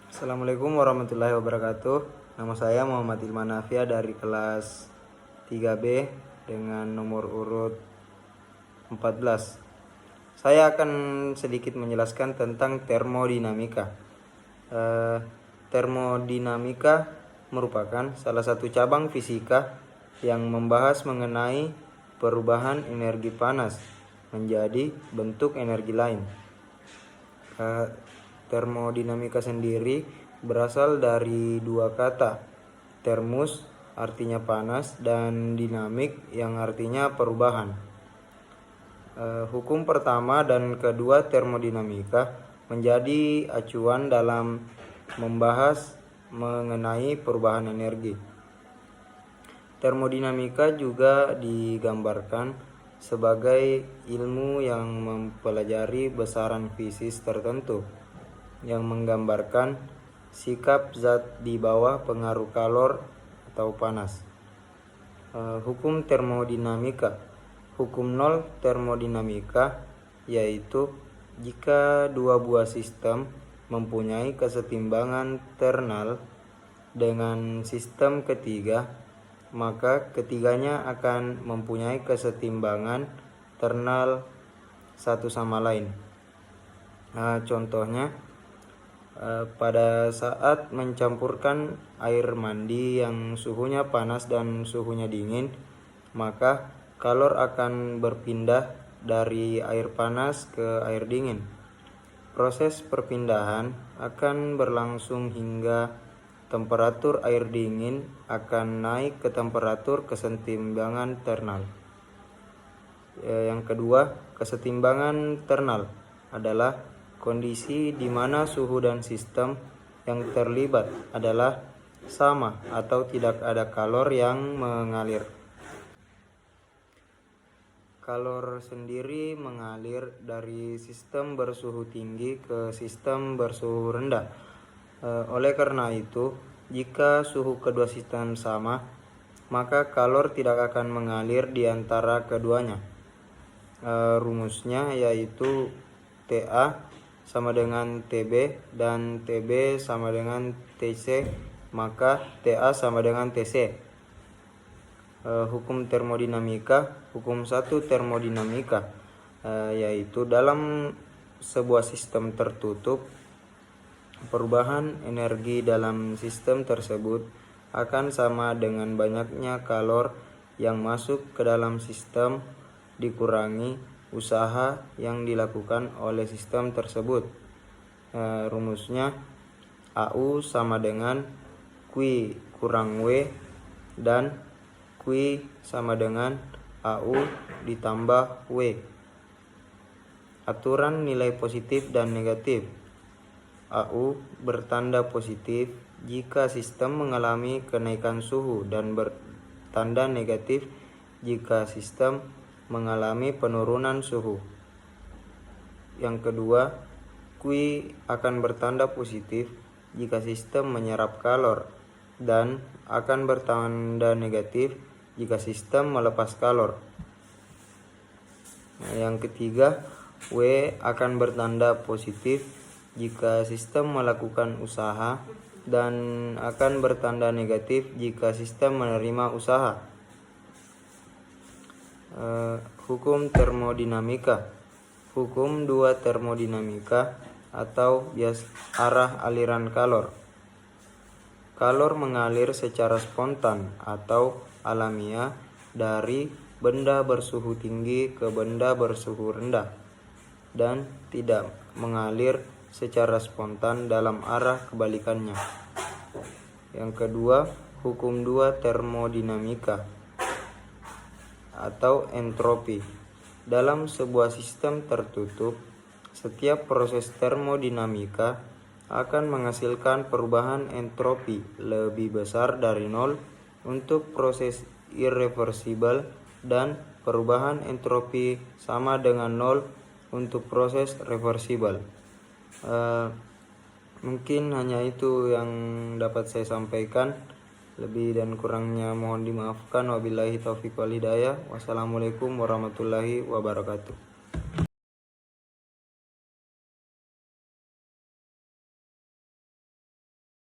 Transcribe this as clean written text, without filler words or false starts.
Assalamualaikum warahmatullahi wabarakatuh. Nama saya Muhammad Ilman Afia dari kelas 3B dengan nomor urut 14. Saya akan sedikit menjelaskan tentang termodinamika. Termodinamika merupakan salah satu cabang fisika yang membahas mengenai perubahan energi panas menjadi bentuk energi lain. Termodinamika sendiri berasal dari dua kata, termus artinya panas dan dinamik yang artinya perubahan. Hukum pertama dan kedua termodinamika menjadi acuan dalam membahas mengenai perubahan energi. Termodinamika juga digambarkan sebagai ilmu yang mempelajari besaran fisis tertentu yang menggambarkan sikap zat di bawah pengaruh kalor atau panas. Hukum termodinamika. Hukum nol termodinamika yaitu jika dua buah sistem mempunyai kesetimbangan ternal dengan sistem ketiga, maka ketiganya akan mempunyai kesetimbangan ternal satu sama lain. Contohnya, pada saat mencampurkan air mandi yang suhunya panas dan suhunya dingin, maka kalor akan berpindah dari air panas ke air dingin. Proses perpindahan akan berlangsung hingga temperatur air dingin akan naik ke temperatur kesetimbangan ternal. Yang kedua, kesetimbangan ternal adalah kondisi di mana suhu dan sistem yang terlibat adalah sama atau tidak ada kalor yang mengalir. Kalor sendiri mengalir dari sistem bersuhu tinggi ke sistem bersuhu rendah. Oleh karena itu, jika suhu kedua sistem sama, maka kalor tidak akan mengalir di antara keduanya. Rumusnya yaitu TA sama dengan TB dan TB sama dengan TC, maka TA sama dengan TC. Hukum termodinamika. Hukum 1 termodinamika yaitu dalam sebuah sistem tertutup, perubahan energi dalam sistem tersebut akan sama dengan banyaknya kalor yang masuk ke dalam sistem dikurangi usaha yang dilakukan oleh sistem tersebut. Rumusnya AU sama dengan Q kurang W dan Q sama dengan AU ditambah W. Aturan nilai positif dan negatif. AU bertanda positif jika sistem mengalami kenaikan suhu dan bertanda negatif jika sistem mengalami penurunan suhu. Yang kedua, Q akan bertanda positif jika sistem menyerap kalor dan akan bertanda negatif jika sistem melepas kalor. Yang ketiga, W akan bertanda positif jika sistem melakukan usaha dan akan bertanda negatif jika sistem menerima usaha. Hukum termodinamika. Hukum 2 termodinamika atau arah aliran kalor. Kalor mengalir secara spontan atau alamiah dari benda bersuhu tinggi ke benda bersuhu rendah dan tidak mengalir secara spontan dalam arah kebalikannya. Yang kedua, hukum 2 termodinamika atau entropi. Dalam sebuah sistem tertutup, setiap proses termodinamika akan menghasilkan perubahan entropi lebih besar dari nol untuk proses irreversibel dan perubahan entropi sama dengan nol untuk proses reversibel. Mungkin hanya itu yang dapat saya sampaikan. Lebih dan kurangnya mohon dimaafkan. Wabillahi taufiq wal hidayah. Wassalamualaikum warahmatullahi wabarakatuh.